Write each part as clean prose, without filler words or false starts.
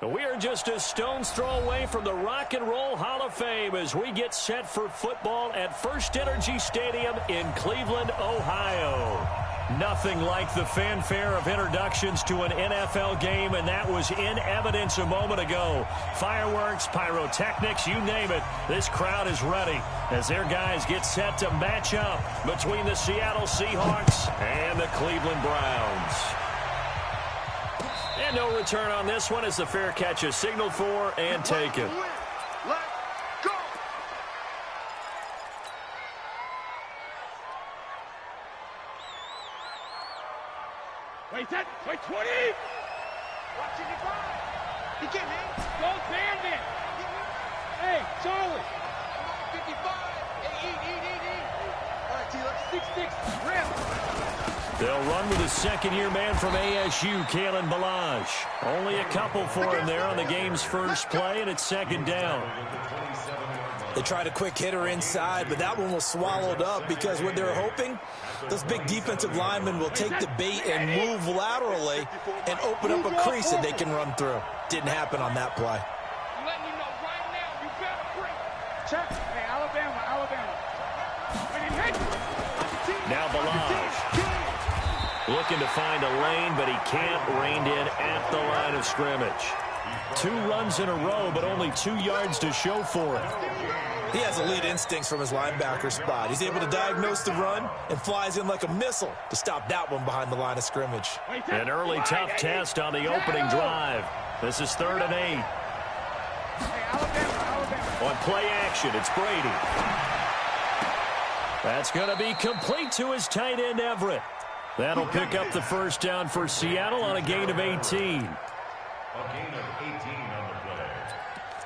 We are just a stone's throw away from the Rock and Roll Hall of Fame as we get set for football at First Energy Stadium in Cleveland, Ohio. Nothing like the fanfare of introductions to an NFL game, and that was in evidence a moment ago. Fireworks, pyrotechnics, you name it. This crowd is ready as their guys get set to match up between the Seattle Seahawks and the Cleveland Browns. And no return on this one as the fair catch is signaled for and taken. Wait, 20! Watching it by. He can't hang. Don't band it! Hey, Charlie! 55. Hey, eat. All right, T-Lex. 6-6, rip! They'll run with a second-year man from ASU, Kalen Ballage. Only a couple for him there on the game's first play, and it's second down. They tried a quick hitter inside, but that one was swallowed up because what they're hoping, those big defensive linemen will take the bait and move laterally and open up a crease that they can run through. Didn't happen on that play. I'm letting you know right now, you better break. Check. Hey, Alabama. Now Ballage looking to find a lane, but he can't rein in at the line of scrimmage. 2 runs in a row, but only 2 yards to show for it. He has elite instincts from his linebacker spot. He's able to diagnose the run and flies in like a missile to stop that one behind the line of scrimmage. An early tough test on the opening drive. This is 3rd and 8. On play action, it's Brady. That's going to be complete to his tight end, Everett. That'll pick up the first down for Seattle on a gain of 18. A gain of 18 on the play.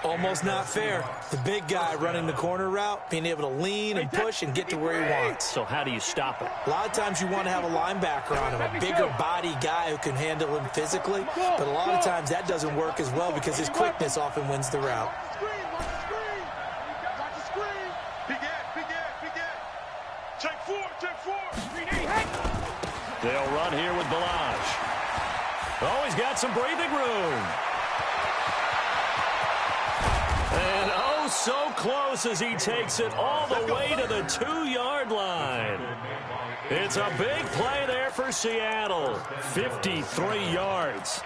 Almost not fair. The big guy running the corner route, being able to lean and push and get to where he wants. So how do you stop it? A lot of times you want to have a linebacker on him, a bigger body guy who can handle him physically, but a lot of times that doesn't work as well because his quickness often wins the route. Watch the screen. Big end. Check four. They'll run here with Ballage. Oh, he's got some breathing room. And oh, so close as he takes it all the way to the 2-yard line. It's a big play there for Seattle. 53 yards.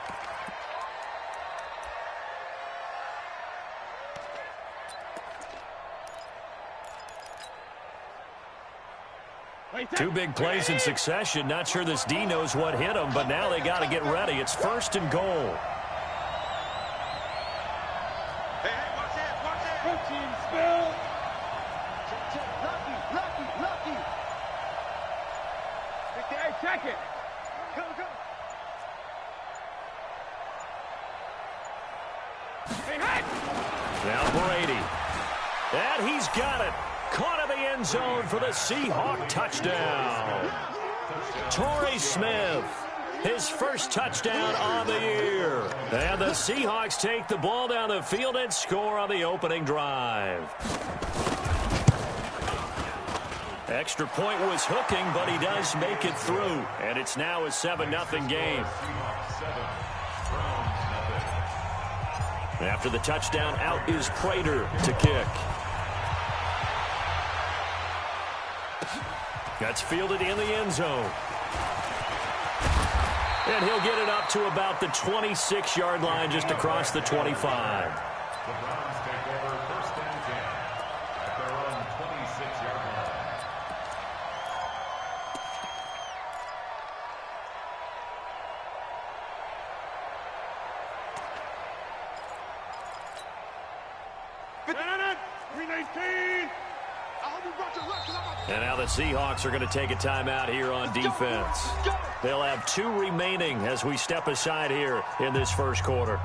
Two big plays in succession. Not sure this D knows what hit him, but now they got to get ready. It's 1st and goal. Hey, watch that. Protein spill. Lucky. Hey, check it. Go. Hey. Now Brady. And he's got it. Caught in the end zone for the Seahawk touchdown. Torrey Smith, his first touchdown on the year. And the Seahawks take the ball down the field and score on the opening drive. Extra point was hooking, but he does make it through. And it's now a 7-0 game. After the touchdown, out is Prater to kick. That's fielded in the end zone. And he'll get it up to about the 26-yard line, just across the 25. The Browns take over 1st and 10 at their own 26-yard line. And now the Seahawks are going to take a timeout here on defense. They'll have 2 remaining as we step aside here in this first quarter.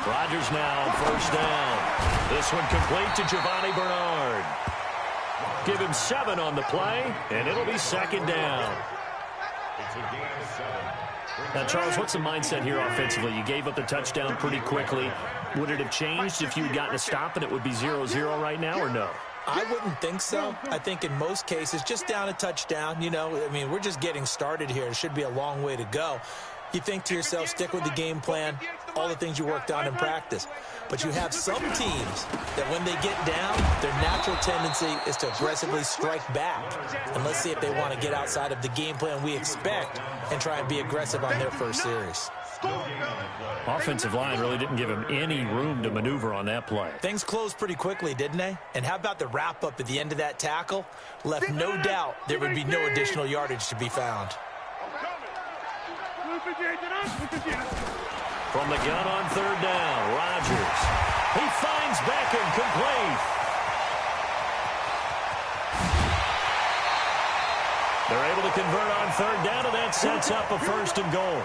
Rodgers now on 1st down. This one complete to Giovanni Bernard. Give him 7 on the play, and it'll be second down. It's a gain of 7. Now, Charles, what's the mindset here offensively? You gave up the touchdown pretty quickly. Would it have changed if you had gotten a stop and it would be 0-0 right now, or no? I wouldn't think so. I think in most cases, just down a touchdown, you know, I mean, we're just getting started here. It should be a long way to go. You think to yourself, stick with the game plan, all the things you worked on in practice. But you have some teams that when they get down, their natural tendency is to aggressively strike back. And let's see if they want to get outside of the game plan we expect and try and be aggressive on their first series. Offensive line really didn't give him any room to maneuver on that play. Things closed pretty quickly, didn't they? And how about the wrap-up at the end of that tackle? Left no doubt there would be no additional yardage to be found. From the gun on third down, Rodgers. He finds Beckham, complete. They're able to convert on third down, and that sets up a first and goal.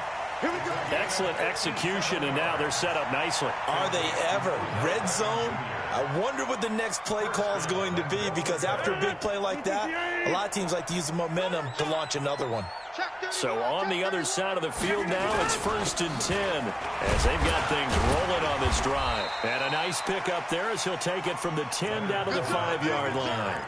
Excellent execution, and now they're set up nicely. Are they ever? Red zone? I wonder what the next play call is going to be, because after a big play like that, a lot of teams like to use the momentum to launch another one. So on the other side of the field now, it's 1st and 10 as they've got things rolling on this drive. And a nice pick up there as he'll take it from the 10 down to the 5-yard line.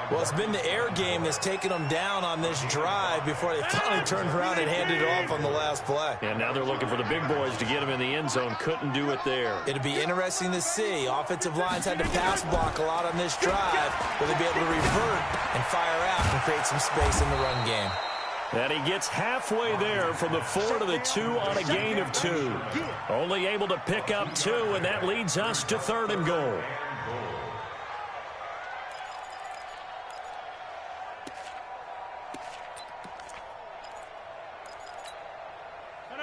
Well, it's been the air game that's taken them down on this drive before they finally turned around and handed it off on the last play. And now they're looking for the big boys to get him in the end zone. Couldn't do it there. It'll be interesting to see. Offensive lines had to pass block a lot on this drive. Will they be able to revert and fire out and create some space in the run game? And he gets halfway there from the 4 to the 2 on a gain of 2. Only able to pick up 2, and that leads us to 3rd and goal.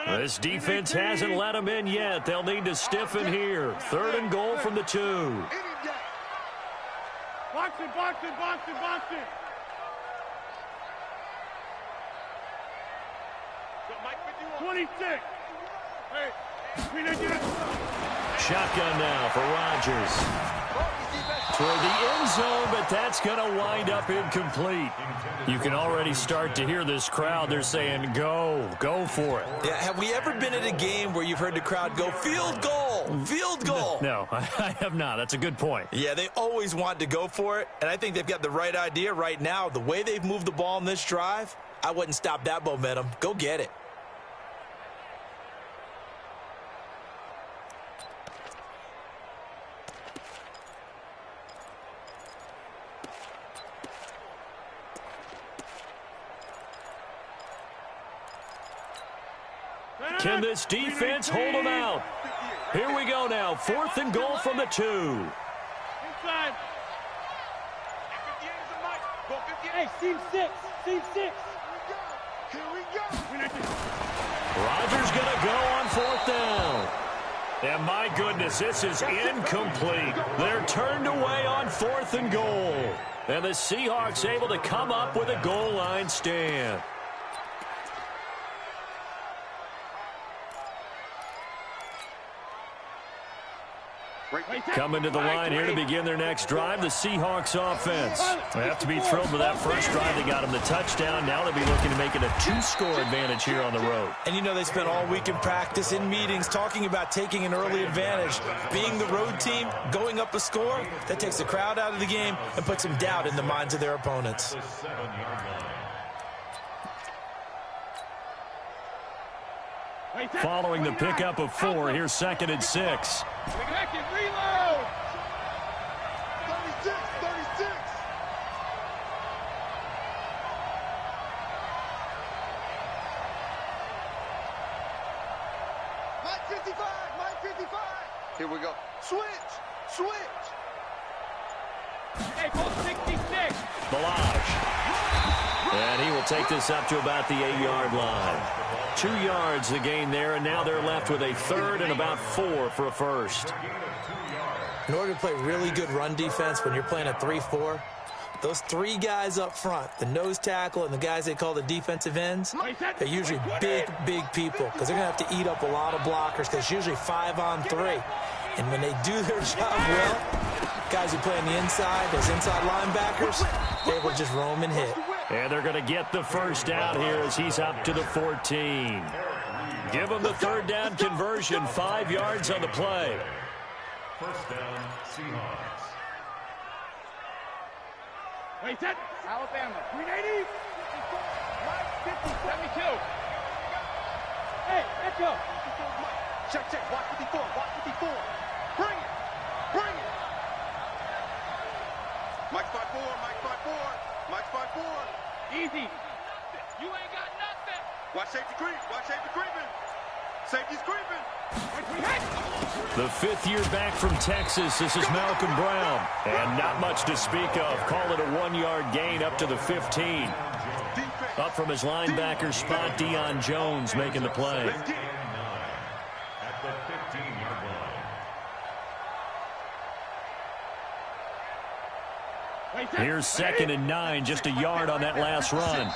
This defense hasn't let them in yet. They'll need to stiffen here. 3rd and goal from the 2. Box it, box it, box it, box it. 26. Hey, shotgun now for Rodgers. Toward the end zone, but that's going to wind up incomplete. You can already start to hear this crowd. They're saying, go for it. Yeah, have we ever been at a game where you've heard the crowd go, field goal, field goal? No, I have not. That's a good point. Yeah, they always want to go for it, and I think they've got the right idea right now. The way they've moved the ball in this drive, I wouldn't stop that momentum. Go get it. Can this defense hold them out? Here we go now. 4th and goal from the 2. Inside. Hey, seam 6. Seam 6. Here we go. Rodgers going to go on 4th down. And my goodness, this is incomplete. They're turned away on 4th and goal. And the Seahawks able to come up with a goal line stand. Coming to the line here to begin their next drive, the Seahawks offense. They have to be thrilled with that first drive. They got them the touchdown. Now they'll be looking to make it a 2-score advantage here on the road. And you know, they spent all week in practice, in meetings, talking about taking an early advantage. Being the road team, going up a score, that takes the crowd out of the game and puts some doubt in the minds of their opponents. Following the pickup of 4, here's 2nd and 6. Reload. 36, 36. Mike 55, Mike 55. Here we go. Switch, switch. Hey, go 66. Balaj. And he will take this up to about the 8-yard line. 2 yards the gain there, and now they're left with a 3rd and about 4 for a first. In order to play really good run defense when you're playing a 3-4, those 3 guys up front, the nose tackle and the guys they call the defensive ends, they're usually big people because they're going to have to eat up a lot of blockers because it's usually 5 on 3. And when they do their job well, guys who play on the inside, those inside linebackers, they will just roam and hit. And they're going to get the first down here as he's up to the 14. Give him the third down conversion, 5 yards on the play. First down, Seahawks. Wait, set. Alabama. 380. 72. Hey, let's go. Check, check. Watch 54. Watch 54. Bring it. Bring it. Mike 5-4. Mike 5-4. Mike 5-4. Easy. You ain't got nothing. Watch safety creep. Watch safety creeping. Safety's creeping. The fifth-year back from Texas, this is Malcolm Brown. And not much to speak of. Call it a 1-yard gain up to the 15. Up from his linebacker spot, Deion Jones making the play. At the 15-yard line. Here's 2nd and 9, just a yard on that last run.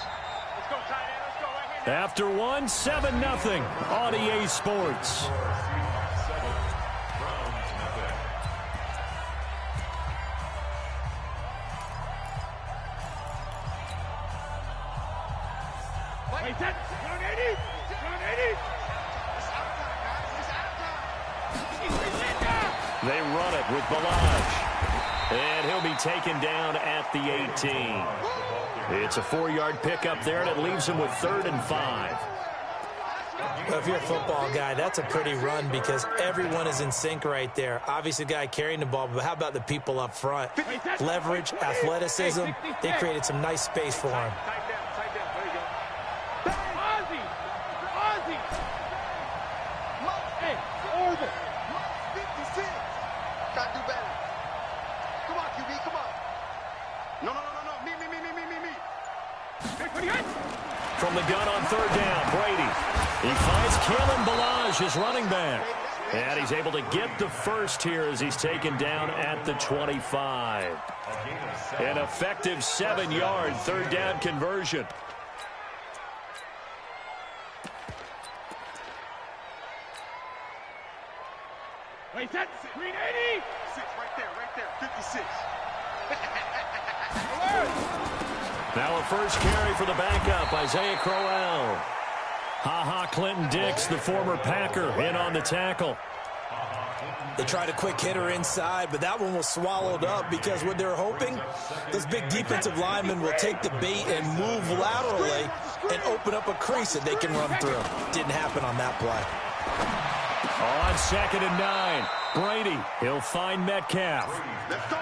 After one, 7-0 on EA Sports. They run it with Balaj. And he'll be taken down at the 18. It's a 4-yard pickup there, and it leaves him with 3rd and 5. Well, if you're a football guy, that's a pretty run because everyone is in sync right there. Obviously, the guy carrying the ball, but how about the people up front? Leverage, athleticism, they created some nice space for him. From the gun on 3rd down, Brady. He finds Kalen Balaj, his running back. And he's able to get the first here as he's taken down at the 25. An effective 7-yard 3rd down conversion. Wait, that's 380. 6 right there, 56. Now a first carry for the backup, Isaiah Crowell. Ha-ha Clinton-Dix, the former Packer, in on the tackle. They tried a quick hitter inside, but that one was swallowed up because what they're hoping, those big defensive linemen will take the bait and move laterally and open up a crease that they can run through. Didn't happen on that play. On 2nd and 9, Brady, he'll find Metcalf.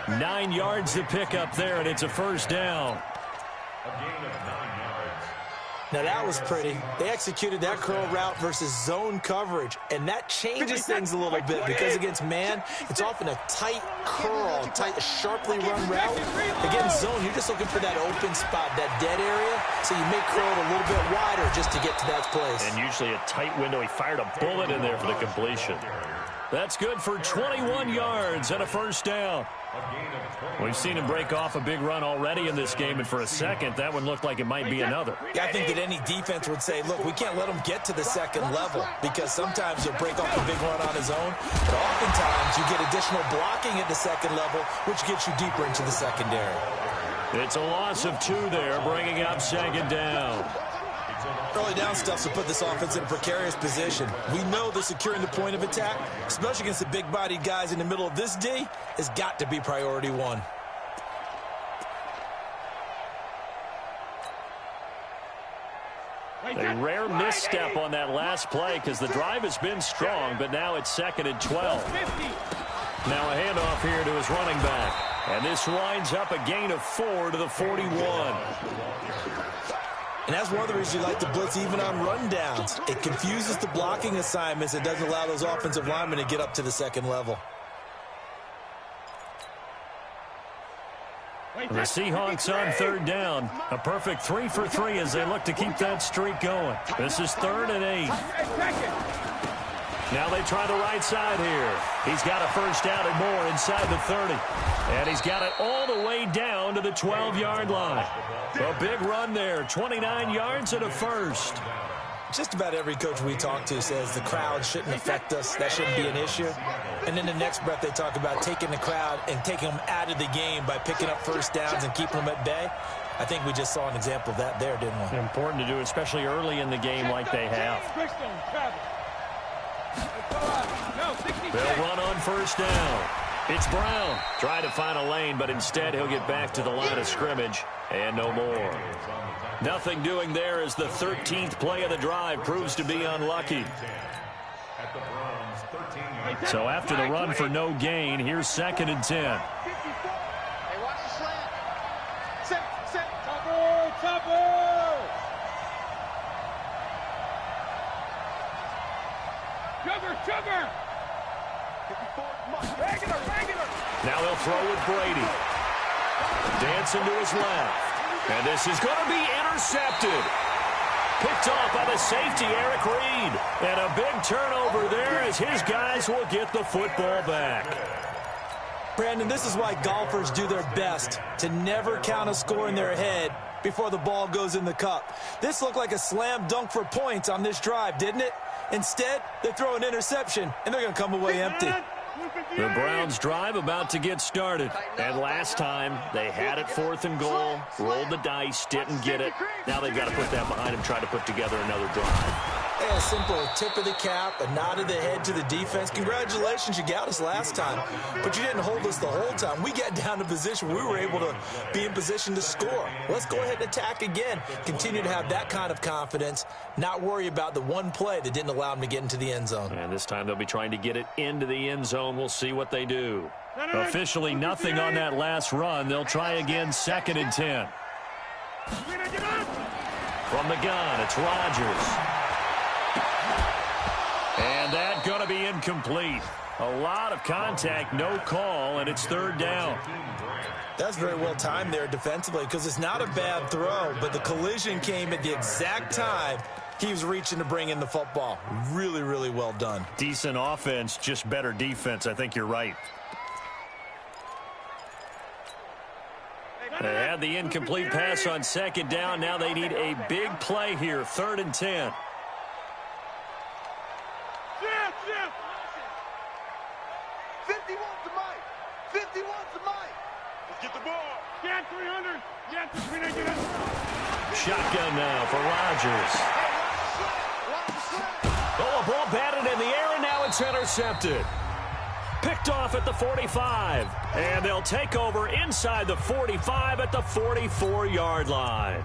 9 yards to pick up there, and it's a first down. A gain of 9 yards. Now that was pretty. They executed that curl route versus zone coverage, and that changes things a little bit because against man, it's often a tight curl, tight, sharply run route. Against zone, you're just looking for that open spot, that dead area, so you make curl a little bit wider just to get to that place. And usually a tight window. He fired a bullet in there for the completion. That's good for 21 yards and a first down. We've seen him break off a big run already in this game, and for a second, that one looked like it might be another. Yeah, I think that any defense would say, look, we can't let him get to the second level because sometimes he'll break off a big run on his own, but oftentimes you get additional blocking at the second level, which gets you deeper into the secondary. It's a loss of 2 there, bringing up 2nd down. Early down stuff to put this offense in a precarious position. We know that securing the point of attack, especially against the big-bodied guys in the middle of this D, has got to be priority 1. A rare misstep on that last play because the drive has been strong, but now it's 2nd and 12. Now a handoff here to his running back. And this winds up a gain of 4 to the 41. And that's one of the reasons you like to blitz even on rundowns. It confuses the blocking assignments. It doesn't allow those offensive linemen to get up to the second level. The Seahawks on 3rd down. A perfect 3 for 3 as they look to keep that streak going. This is 3rd and 8. Now they try the right side here. He's got a first down and more inside the 30. And he's got it all the way down to the 12-yard line. A big run there, 29 yards and a first. just about every coach we talk to says the crowd shouldn't affect us. That shouldn't be an issue. And then the next breath they talk about taking the crowd and taking them out of the game by picking up first downs and keeping them at bay. I think we just saw an example of that there, didn't we? Important to do, especially early in the game like they have. They'll run on first down. It's Brown. Trying to find a lane, but instead he'll get back to the line of scrimmage and no more. Nothing doing there as the 13th play of the drive proves to be unlucky. So after the run for no gain, here's 2nd and 10. Hey, watch the slant. Set. Double. Sugar. Regular. Now they'll throw with Brady. Dancing to his left. And this is going to be intercepted. Picked off by the safety, Eric Reed. And a big turnover there as his guys will get the football back. Brandon, this is why golfers do their best to never count a score in their head before the ball goes in the cup. This looked like a slam dunk for points on this drive, didn't it? Instead, they throw an interception, and they're going to come away empty. The Browns' drive about to get started. And last time, they had it 4th and goal, rolled the dice, didn't get it. Now they've got to put that behind them, try to put together another drive. Hey, a simple tip of the cap, a nod of the head to the defense. Congratulations, you got us last time, but you didn't hold us the whole time. We got down to position. We were able to be in position to score. Let's go ahead and attack again. Continue to have that kind of confidence, not worry about the one play that didn't allow them to get into the end zone. And this time they'll be trying to get it into the end zone. We'll see what they do. Officially nothing on that last run. They'll try again, 2nd and 10. From the gun, it's Rodgers. And that's going to be incomplete. A lot of contact, no call, and it's 3rd down. That's very well timed there defensively because it's not a bad throw, but the collision came at the exact time he was reaching to bring in the football. Really, really well done. Decent offense, just better defense. I think you're right. They had the incomplete pass on 2nd down. Now they need a big play here, 3rd and 10. 51 to Mike. 51 to Mike. Let's get the ball. Get 300. Get 300. Shotgun now for Rodgers. Oh, a ball batted in the air, and now it's intercepted. Picked off at the 45. And they'll take over inside the 45 at the 44-yard line.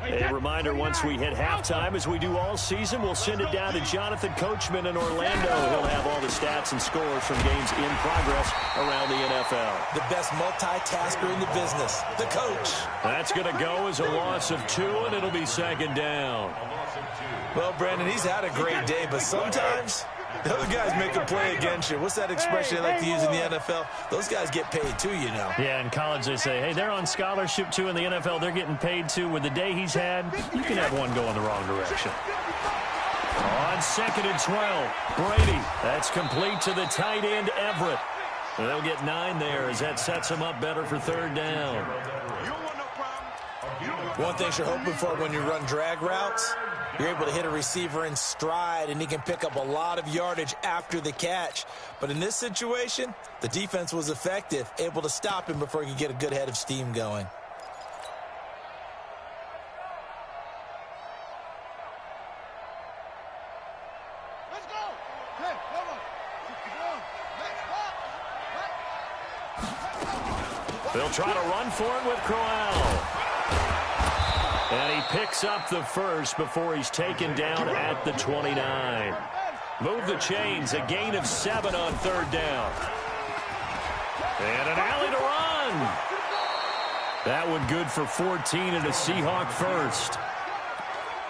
A reminder, once we hit halftime, as we do all season, we'll send it down to Jonathan Coachman in Orlando. He'll have all the stats and scores from games in progress around the NFL. The best multitasker in the business, the coach. That's going to go as a loss of 2, and it'll be 2nd down. Well, Brandon, he's had a great day, but sometimes the other guys make a play against you. What's that expression they like to use in the NFL? Those guys get paid too, you know. Yeah, in college they say, hey, they're on scholarship too. In the NFL, they're getting paid too. With the day he's had, you can have one go in the wrong direction. On 2nd and 12, Brady. That's complete to the tight end, Everett. They'll get 9 there as that sets them up better for 3rd down. One thing you're hoping for when you run drag routes, you're able to hit a receiver in stride, and he can pick up a lot of yardage after the catch. But in this situation, the defense was effective, able to stop him before he could get a good head of steam going. Let's go. Hey, come on. They'll try to run for it with Crowell. And he picks up the first before he's taken down at the 29. Move the chains, a gain of 7 on 3rd down. And an alley to run. That one good for 14 and a Seahawk first.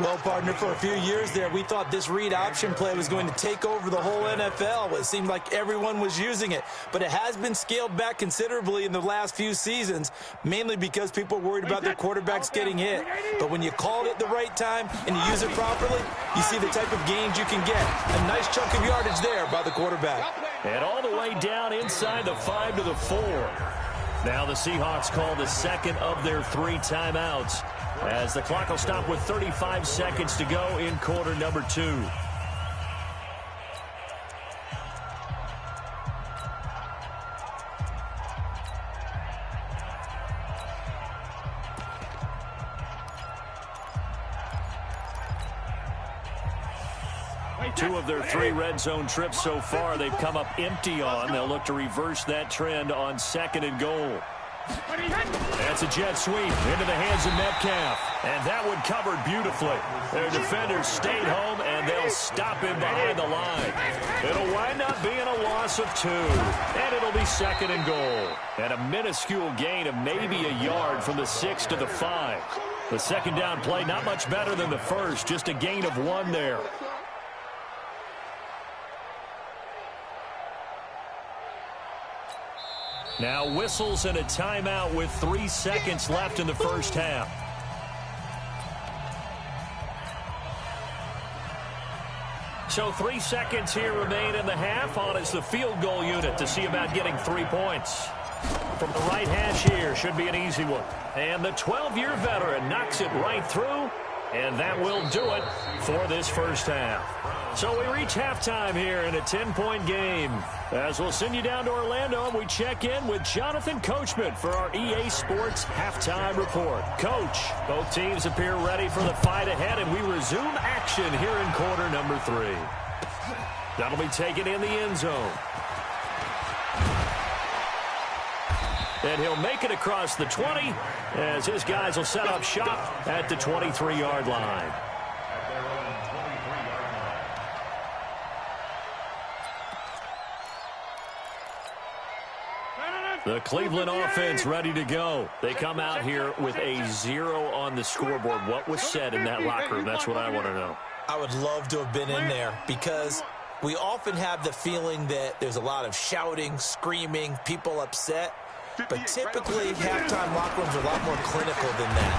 Well, partner, for a few years there, we thought this read option play was going to take over the whole NFL. It seemed like everyone was using it, but it has been scaled back considerably in the last few seasons, mainly because people are worried about their quarterbacks getting hit. But when you call it at the right time and you use it properly, you see the type of gains you can get. A nice chunk of yardage there by the quarterback. And all the way down inside the 5 to the 4. Now the Seahawks call the second of their 3 timeouts, as the clock will stop with 35 seconds to go in quarter number 2. Two of their 3 red zone trips so far, they've come up empty on. They'll look to reverse that trend on 2nd and goal. That's a jet sweep into the hands of Metcalf. And that one covered beautifully. Their defenders stayed home, and they'll stop him behind the line. It'll wind up being a loss of 2. And it'll be 2nd and goal. And a minuscule gain of maybe a yard from the 6 to the 5. The second down play not much better than the first, just a gain of 1 there. Now whistles and a timeout with 3 seconds left in the first half. So 3 seconds here remain in the half. On is the field goal unit to see about getting 3 points. From the right hash here, should be an easy one. And the 12-year veteran knocks it right through. And that will do it for this first half. So we reach halftime here in a 10-point game. As we'll send you down to Orlando, and we check in with Jonathan Coachman for our EA Sports Halftime Report. Coach, both teams appear ready for the fight ahead, and we resume action here in quarter number 3. That'll be taken in the end zone. And he'll make it across the 20 as his guys will set up shop at the 23-yard line. The Cleveland offense ready to go. They come out here with a 0 on the scoreboard. What was said in that locker room? That's what I want to know. I would love to have been in there because we often have the feeling that there's a lot of shouting, screaming, people upset. But typically, halftime locker rooms are a lot more clinical than that.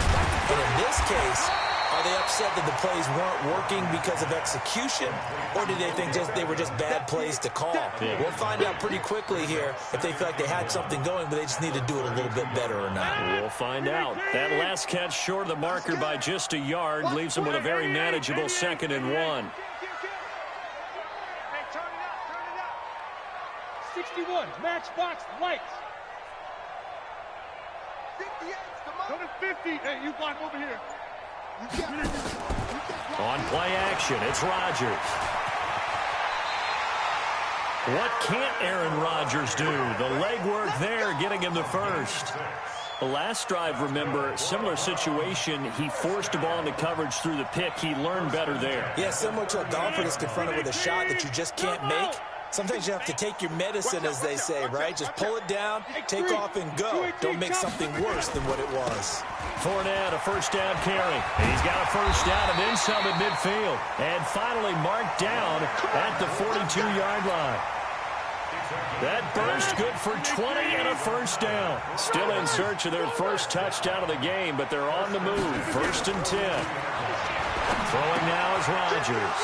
And in this case, are they upset that the plays weren't working because of execution? Or did they think they were just bad plays to call? Yeah. We'll find out pretty quickly here if they feel like they had something going, but they just need to do it a little bit better or not. We'll find out. That last catch short of the marker by just a yard leaves them with a very manageable 2nd and 1. Hey, turn it up. 61, matchbox lights. 58's the Go to 50. Hey, you block over here. On play action, it's Rodgers. What can't Aaron Rodgers do? The legwork there getting him the first. The last drive, remember, similar situation. He forced the ball into coverage through the pick. He learned better there. Yeah, similar to a golfer that's confronted with a shot that you just can't make. Sometimes you have to take your medicine, as they say, right? Just pull it down, take off, and go. Don't make something worse than what it was. Fournette, a first down carry. He's got a first down and then some at midfield. And finally marked down at the 42-yard line. That burst good for 20 and a first down. Still in search of their first touchdown of the game, but they're on the move. 1st and 10. Throwing now is Rodgers.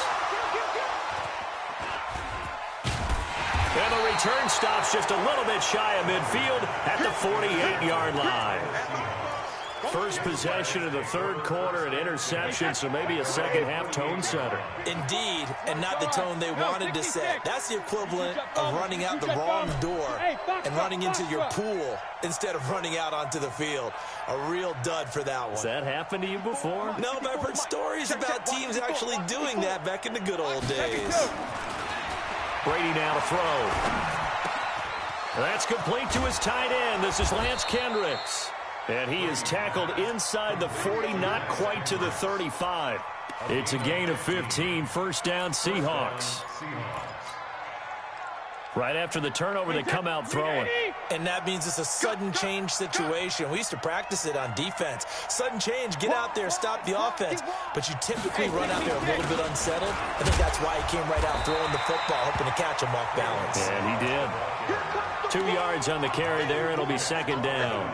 And the return stops just a little bit shy of midfield at the 48-yard line. First possession of the 3rd quarter, an interception, so maybe a second-half tone setter. Indeed, and not the tone they wanted to set. That's the equivalent of running out the wrong door and running into your pool instead of running out onto the field. A real dud for that one. Has that happened to you before? No, but I've heard stories about teams actually doing that back in the good old days. Brady now to throw. That's complete to his tight end. This is Lance Kendricks. And he is tackled inside the 40, not quite to the 35. It's a gain of 15, first down Seahawks. Right after the turnover, they come out throwing. And that means it's a sudden change situation. We used to practice it on defense. Sudden change, get out there, stop the offense. But you typically run out there a little bit unsettled. I think that's why he came right out throwing the football, hoping to catch him off balance. And he did. 2 yards on the carry there. It'll be second down.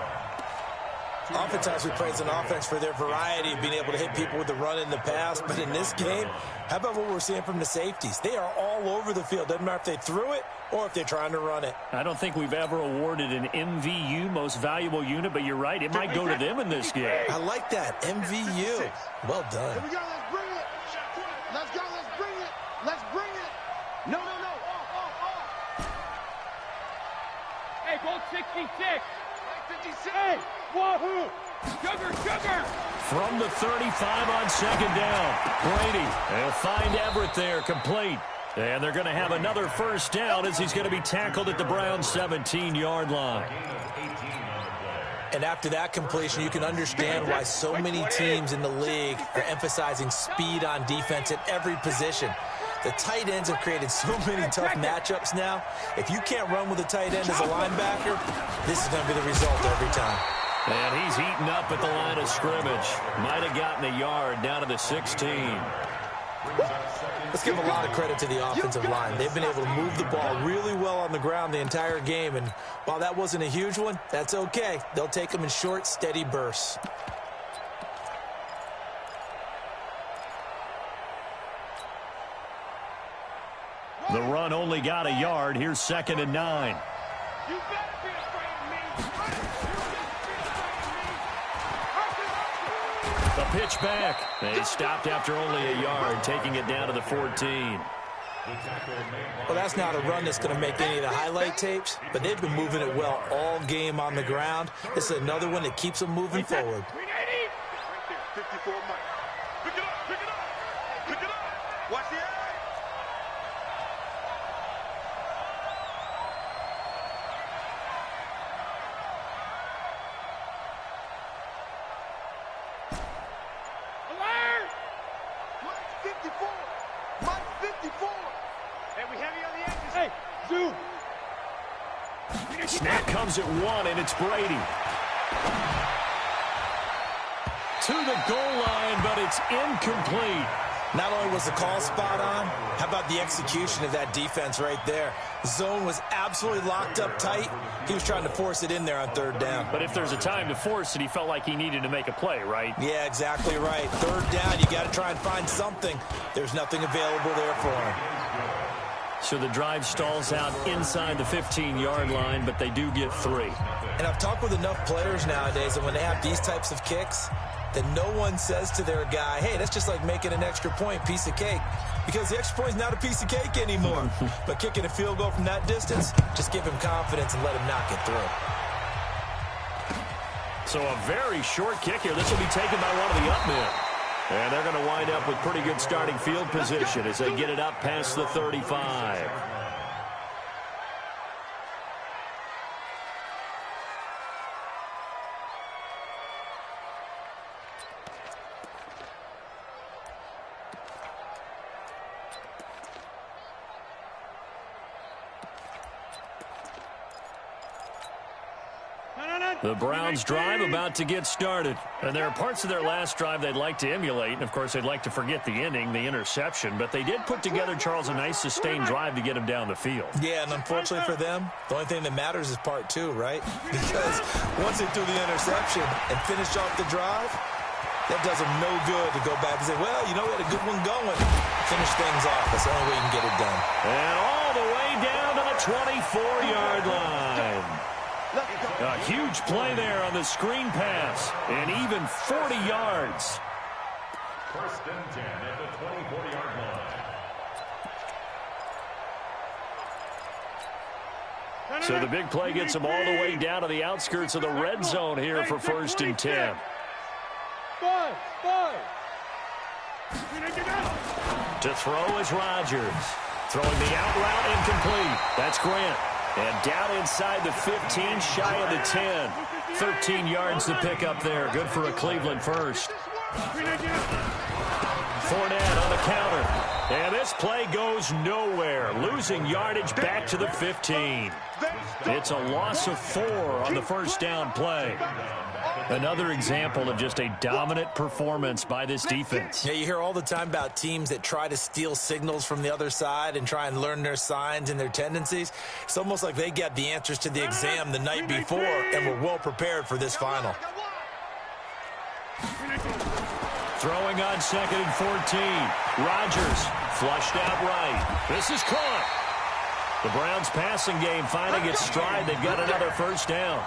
Oftentimes we praise an offense for their variety of being able to hit people with the run in the pass. But in this game, how about what we're seeing from the safeties? They are all over the field. Doesn't matter if they threw it or if they're trying to run it. I don't think we've ever awarded an MVU, most valuable unit, but you're right. It might go to them in this game. I like that. MVU. Well done. Here we go. Let's bring it. Let's go. Let's bring it. Let's bring it. No. Off. Hey, goal 66. 56. Hey, wahoo. Sugar. From the 35 on second down. Brady, they'll find Everett there, complete. And they're going to have another first down as he's going to be tackled at the Browns' 17-yard line. And after that completion, you can understand why so many teams in the league are emphasizing speed on defense at every position. The tight ends have created so many tough matchups now. If you can't run with a tight end as a linebacker, this is going to be the result every time. And he's eaten up at the line of scrimmage. Might have gotten a yard down to the 16. Let's give a lot of credit to the offensive line. They've been able to move the ball really well on the ground the entire game. And while that wasn't a huge one, that's okay. They'll take them in short, steady bursts. The run only got a yard. Here's 2nd and 9. You better be afraid of me. The pitch back. They stopped after only a yard, taking it down to the 14. Well, that's not a run that's going to make any of the highlight tapes, but they've been moving it well all game on the ground. This is another one that keeps them moving forward. 54 Mike. Pick it up. Watch the eye. Alert! Mike 54. Mike 54. Hey, we have you on the edges. Hey, zoom. Snap comes at 1, and it's Brady. To the goal line, but it's incomplete. Not only was the call spot on, how about the execution of that defense right there? Zone was absolutely locked up tight. He was trying to force it in there on 3rd down. But if there's a time to force it, he felt like he needed to make a play, right? Yeah, exactly right. 3rd down, you got to try and find something. There's nothing available there for him. So the drive stalls out inside the 15-yard line, but they do get 3. And I've talked with enough players nowadays that when they have these types of kicks, that no one says to their guy, hey, that's just like making an extra point, piece of cake. Because the extra point is not a piece of cake anymore. But kicking a field goal from that distance, just give him confidence and let him knock it through. So a very short kick here. This will be taken by one of the up men. And they're going to wind up with pretty good starting field position as they get it up past the 35. The Browns drive about to get started. And there are parts of their last drive they'd like to emulate. And, of course, they'd like to forget the ending, the interception. But they did put together, Charles, a nice sustained drive to get them down the field. Yeah, and unfortunately for them, the only thing that matters is part 2, right? Because once they threw the interception and finished off the drive, that does them no good to go back and say, well, you know, we had a good one going. Finish things off. That's the only way you can get it done. And all the way down to the 24-yard line. A huge play there on the screen pass, and even 40 yards. 1st and 10 at the 24-yard line. So the big play gets them all the way down to the outskirts of the red zone here for 1st and 10. To throw is Rodgers. Throwing the out route incomplete. That's Grant. And down inside the 15, shy of the 10. 13 yards to pick up there. Good for a Cleveland first. Fournette on the counter. And this play goes nowhere, losing yardage back to the 15. It's a loss of 4 on the first down play. Another example of just a dominant performance by this defense. Yeah, you hear all the time about teams that try to steal signals from the other side and try and learn their signs and their tendencies. It's almost like they got the answers to the exam the night before and were well prepared for this final. Throwing on 2nd and 14. Rodgers flushed out right. This is caught. The Browns passing game finding its stride. They've got another first down.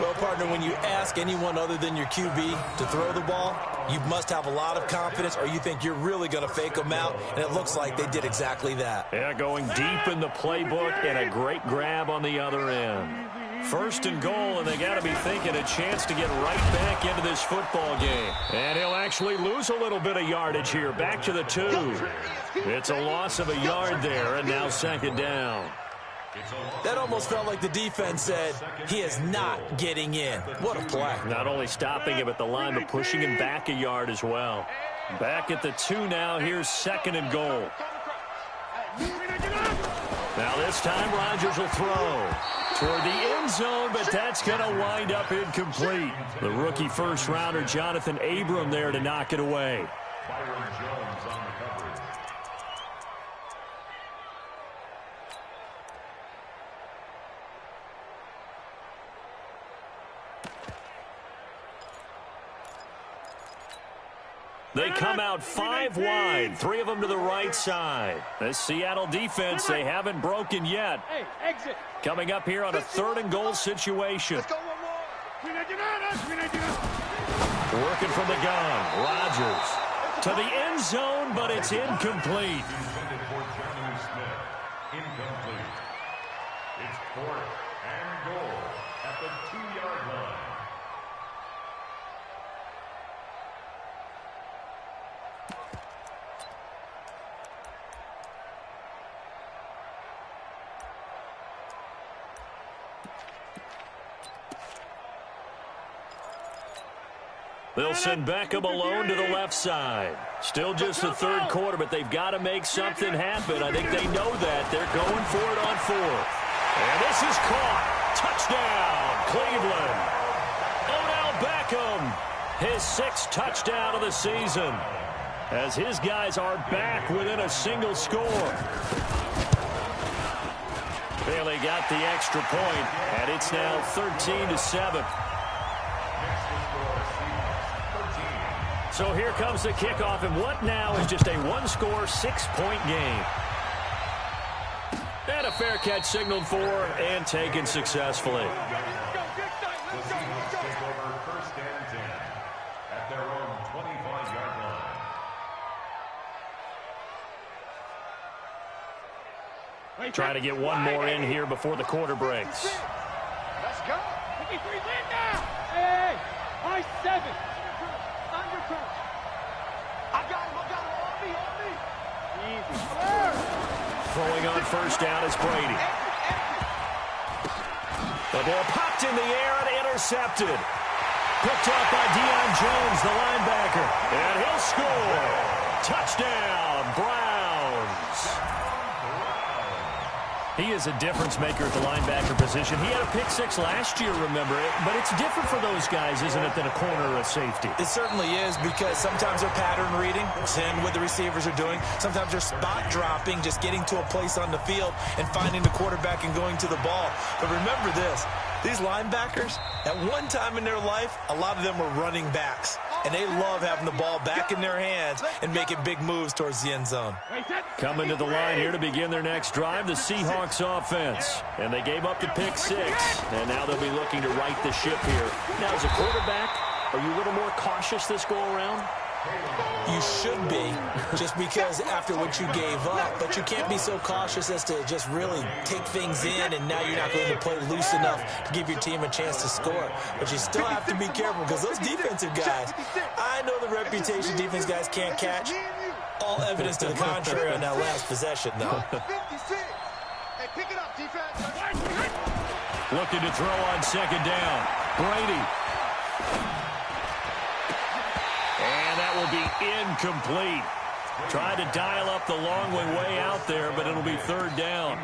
Well, partner, when you ask anyone other than your QB to throw the ball, you must have a lot of confidence or you think you're really going to fake them out, and it looks like they did exactly that. Yeah, going deep in the playbook and a great grab on the other end. First and goal, and they got to be thinking a chance to get right back into this football game. And he'll actually lose a little bit of yardage here, back to the 2. It's a loss of a yard there, and now 2nd down. That almost felt like the defense said, he is not getting in. What a play. Not only stopping him at the line, but pushing him back a yard as well. Back at the 2 now. Here's 2nd and goal. Now this time Rodgers will throw toward the end zone, but that's going to wind up incomplete. The rookie first-rounder Jonathan Abram there to knock it away. They come out 5 wide, 3 of them to the right side. This Seattle defense, they haven't broken yet. Coming up here on a 3rd and goal situation. Working from the gun, Rodgers to the end zone, but it's incomplete. Incomplete. It's 4th and goal at the 2-yard line. They'll send Beckham alone to the left side. Still just the 3rd quarter, but they've got to make something happen. I think they know that. They're going for it on 4th. And this is caught. Touchdown, Cleveland. Odell Beckham, his 6th touchdown of the season, as his guys are back within a single score. Bailey got the extra point, and it's now 13-7. So here comes the kickoff, and what now is just a 1-score, 6-point game. And a fair catch signaled for and taken successfully. The Seahawks take over 1st and 10 at their own 25-yard line. Trying to get one more in here before the quarter breaks. Let's go. 53 win now. Hey, I 7. I got him. On me. Easy. Throwing on first down is Brady. The ball popped in the air and intercepted. Picked up by Deion Jones, the linebacker. And he'll score. Touchdown, Browns. He is a difference maker at the linebacker position. He had a pick 6 last year, remember it. But it's different for those guys, isn't it, than a corner or a safety? It certainly is, because sometimes they're pattern reading, seeing what the receivers are doing. Sometimes they're spot dropping, just getting to a place on the field and finding the quarterback and going to the ball. But remember this, these linebackers, at one time in their life, a lot of them were running backs. And they love having the ball back in their hands and making big moves towards the end zone. Coming to the line here to begin their next drive, the Seahawks offense. And they gave up the pick 6. And now they'll be looking to right the ship here. Now, as a quarterback, are you a little more cautious this go-around? You should be, just because after what you gave up. But you can't be so cautious as to just really take things in, and now you're not going to play loose enough to give your team a chance to score. But you still have to be careful, because those defensive guys, I know the reputation defense guys can't catch. All evidence to the contrary on that last possession, though. Hey, pick it up, defense. Looking to throw on 2nd down. Brady. And that will be incomplete. Tried to dial up the long way out there, but it'll be third down.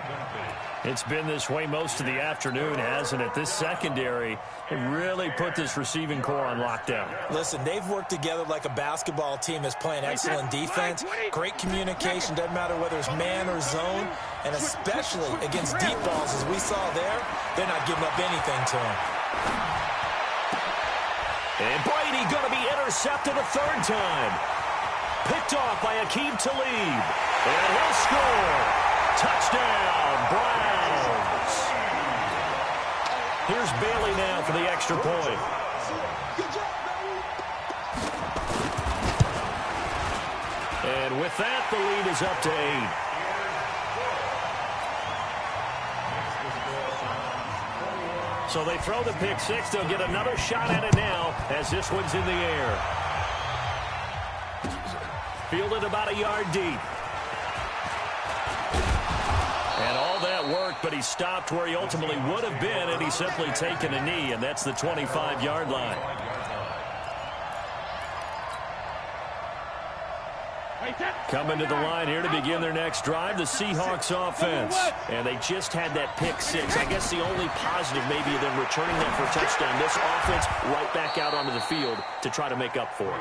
It's been this way most of the afternoon, hasn't it? This secondary really put this receiving core on lockdown. Listen, they've worked together like a basketball team that's playing excellent defense. Great communication, doesn't matter whether it's man or zone, and especially against deep balls, as we saw there, they're not giving up anything to them. And Brady going to be intercepted a third time. Picked off by Aqib Talib. And he'll score. Touchdown, Browns. Here's Bailey now for the extra point. And with that, the lead is up to 8. So they throw the pick six. They'll get another shot at it now as this one's in the air. Fielded about a yard deep. And all that worked, but he stopped where he ultimately would have been, and he's simply taken a knee, and that's the 25-yard line. Coming to the line here to begin their next drive, the Seahawks offense. And they just had that pick six. I guess the only positive maybe of them returning that for a touchdown. This offense right back out onto the field to try to make up for it.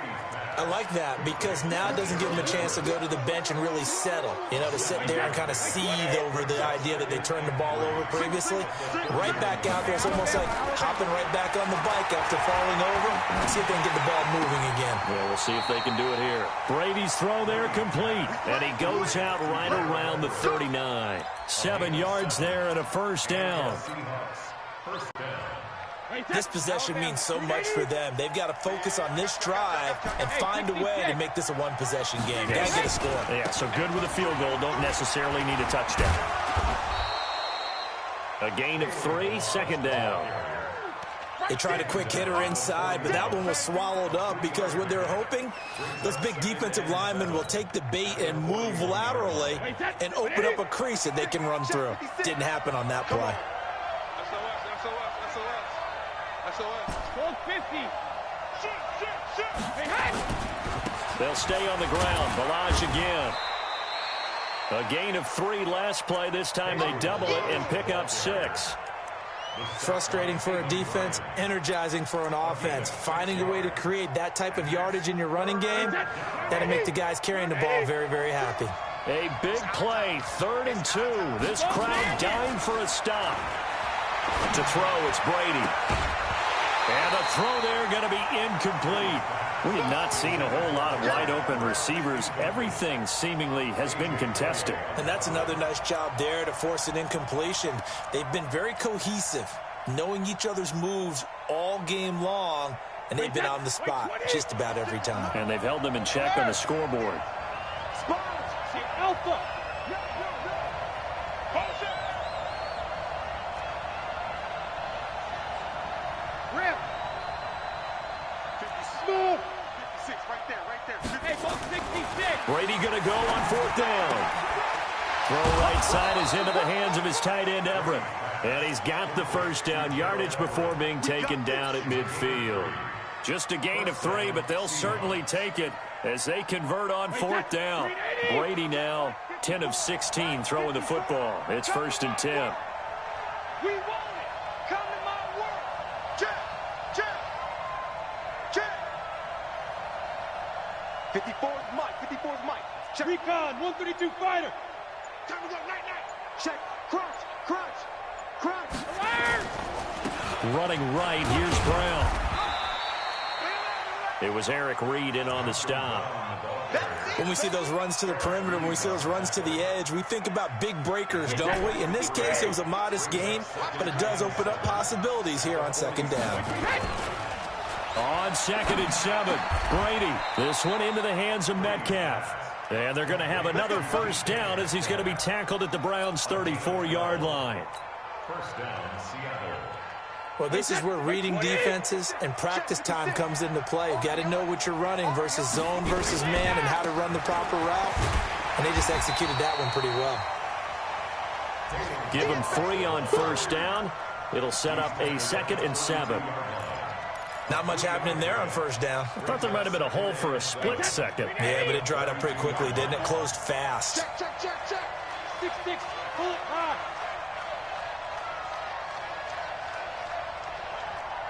I like that because now it doesn't give them a chance to go to the bench and really settle. You know, to sit there and kind of seethe over the idea that they turned the ball over previously. Right back out there. It's almost like hopping right back on the bike after falling over. See if they can get the ball moving again. Yeah, we'll see if they can do it here. Brady's throw there complete. And he goes out right around the 39. 7 yards there and a first down. This possession means so much for them. They've got to focus on this drive and find a way to make this a one-possession game. Got to get a score. Yeah, so good with a field goal. Don't necessarily need a touchdown. A gain of 3, second down. They tried a quick hitter inside, but that one was swallowed up because what they're hoping, those big defensive linemen will take the bait and move laterally and open up a crease that they can run through. Didn't happen on that play. They'll stay on the ground. Balaj again. A gain of 3 last play. This time they double it and pick up 6. Frustrating for a defense, energizing for an offense. Finding a way to create that type of yardage in your running game, that'll make the guys carrying the ball very, very happy. A big play, 3rd and 2. This crowd dying for a stop. To throw, it's Brady. And a throw there going to be incomplete. We have not seen a whole lot of wide-open receivers. Everything seemingly has been contested. And that's another nice job there to force an incompletion. They've been very cohesive, knowing each other's moves all game long, and they've been on the spot just about every time. And they've held them in check on the scoreboard. Alpha. Rip. Smooth. 56 right there. Hey, 66. Brady going to go on 4th down. Throw right side is into the hands of his tight end, Everett. And he's got the first down yardage before being taken down at midfield. Just a gain of 3, but they'll certainly take it as they convert on 4th down. Brady now 10 of 16 throwing the football. It's 1st and 10. We want it. Come to my world. Check. 54's Mike. Check. Recon, 132 fighter. Time to go, night. Check. Crunch. Alert! Running right, here's Brown. It was Eric Reed in on the stop. When we see those runs to the perimeter, when we see those runs to the edge, we think about big breakers, don't we? In this case, it was a modest gain, but it does open up possibilities here on 2nd down. On 2nd and 7, Brady. This one into the hands of Metcalf. And they're going to have another first down as he's going to be tackled at the Browns' 34-yard line. First down, Seattle. Well, this is where reading defenses and practice time comes into play. You've got to know what you're running versus zone versus man and how to run the proper route. And they just executed that one pretty well. Give him 3 on first down. It'll set up a 2nd and 7. Not much happening there on first down. I thought there might have been a hole for a split second. Yeah, but it dried up pretty quickly, didn't it? Closed fast. Check, check, check, check. 6-6. Pull it high.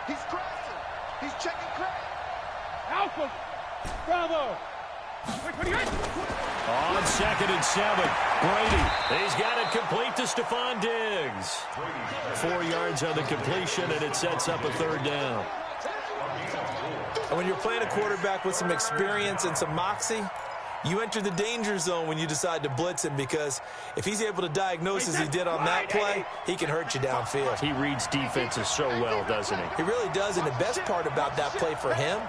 He's crashing. He's checking crack. Alpha. Bravo. On 2nd and 7, Brady. He's got it complete to Stephon Diggs. 4 yards on the completion, and it sets up a 3rd down. And when you're playing a quarterback with some experience and some moxie, you enter the danger zone when you decide to blitz him, because if he's able to diagnose as he did on that play, he can hurt you downfield. He reads defenses so well, doesn't he? He really does, and the best part about that play for him,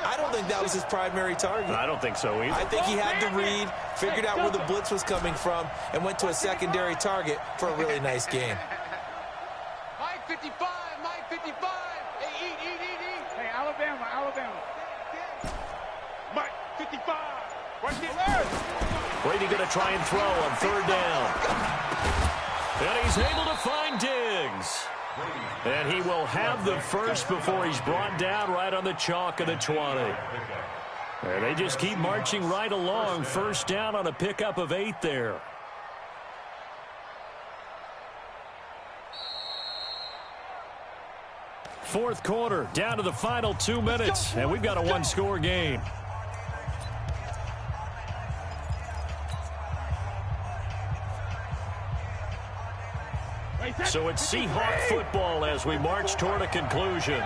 I don't think that was his primary target. I don't think so either. I think he had to read, figured out where the blitz was coming from, and went to a secondary target for a really nice game. Mike 55, Mike 55. Hey, eat. Hey, Alabama. Mike 55. Brady going to try and throw on 3rd down. And he's able to find Diggs. And he will have the first before he's brought down right on the chalk of the 20. And they just keep marching right along. 1st down on a pickup of 8 there. Fourth quarter, down to the final 2 minutes, and we've got a 1-score game. So it's Seahawk football as we march toward a conclusion.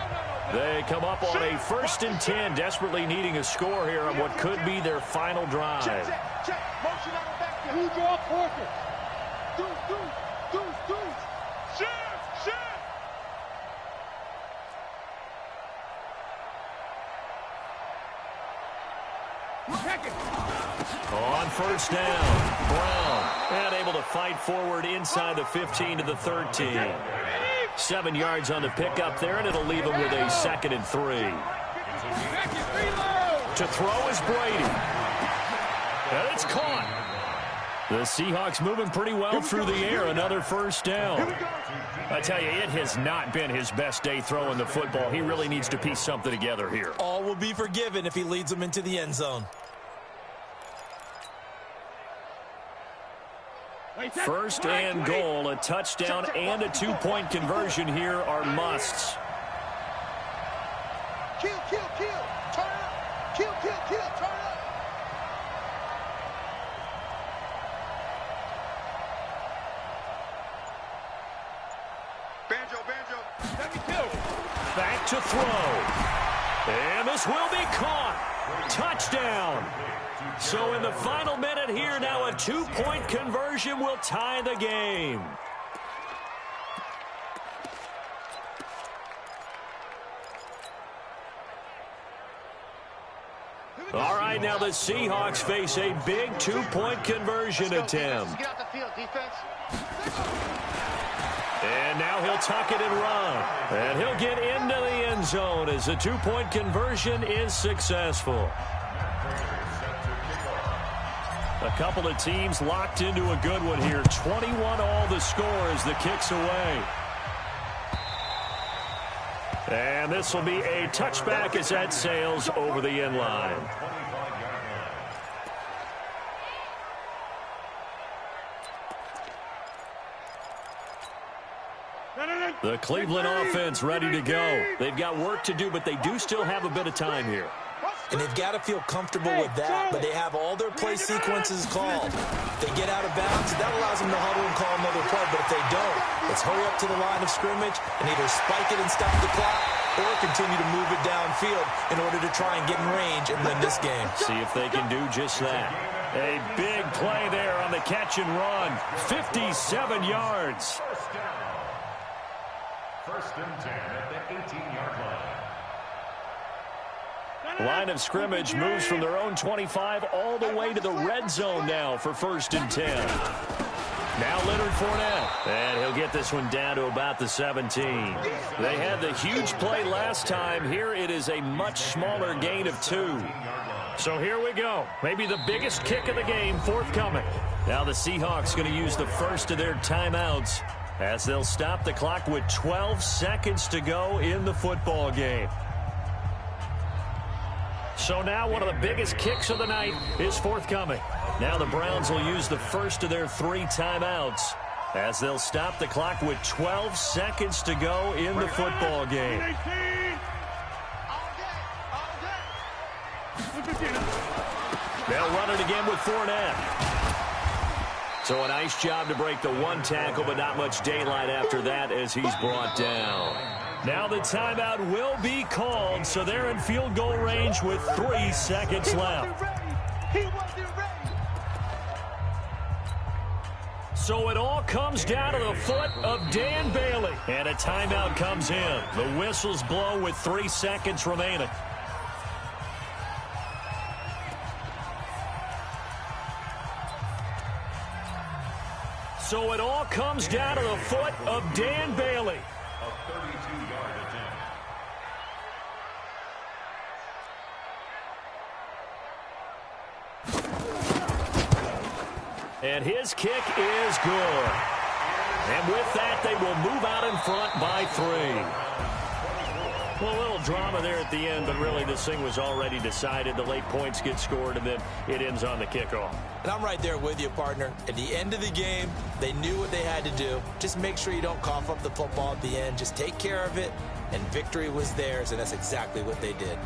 They come up on a 1st and 10, desperately needing a score here on what could be their final drive. Check. Motion out the back. Who draw Parker? Deuce. Shift. Check it. On 1st down, Brown. And able to fight forward inside the 15 to the 13. 7 yards on the pickup there, and it'll leave him with a 2nd and 3. To throw is Brady. And it's caught. The Seahawks moving pretty well through the air. Another 1st down. I tell you, it has not been his best day throwing the football. He really needs to piece something together here. All will be forgiven if he leads them into the end zone. 1st and goal, a touchdown and a 2-point conversion here are musts. Kill. Turn up. Kill. Turn up. Banjo. Let me kill. Back to throw. And this will be caught. Touchdown. So in the final minute here, now a 2-point conversion will tie the game. All right, now the Seahawks face a big 2-point conversion attempt. Get out the field, defense. And now he'll tuck it and run. And he'll get into the end zone as the 2-point conversion is successful. A couple of teams locked into a good one here. 21 all the score as the kick's away. And this will be a touchback as that sails over the end line. The Cleveland offense ready to go. They've got work to do, but they do still have a bit of time here. And they've got to feel comfortable with that, but they have all their play sequences called. If they get out of bounds, that allows them to huddle and call another play, but if they don't, it's hurry up to the line of scrimmage and either spike it and stop the clock or continue to move it downfield in order to try and get in range and win this game. See if they can do just that. A big play there on the catch and run. 57 yards. 1st and 10 at the 18-yard line. Line of scrimmage moves from their own 25 all the way to the red zone now for 1st and 10. Now Leonard Fournette, and he'll get this one down to about the 17. They had the huge play last time. Here it is a much smaller gain of 2. So here we go. Maybe the biggest kick of the game forthcoming. Now the Seahawks going to use the first of their timeouts as they'll stop the clock with 12 seconds to go in the football game. So now one of the biggest kicks of the night is forthcoming. Now the Browns will use the first of their 3 timeouts as they'll stop the clock with 12 seconds to go in the football game. They'll run it again with Fournette. So a nice job to break the 1 tackle, but not much daylight after that as he's brought down. Now the timeout will be called, so they're in field goal range with 3 seconds left. So it all comes down to the foot of Dan Bailey. And a timeout comes in. The whistles blow with 3 seconds remaining. So it all comes down to the foot of Dan Bailey. A 32-yard attempt. And his kick is good. And with that, they will move out in front by 3. Well, a little drama there at the end, but really this thing was already decided. The late points get scored, and then it ends on the kickoff. And I'm right there with you, partner. At the end of the game, they knew what they had to do. Just make sure you don't cough up the football at the end. Just take care of it, and victory was theirs, and that's exactly what they did.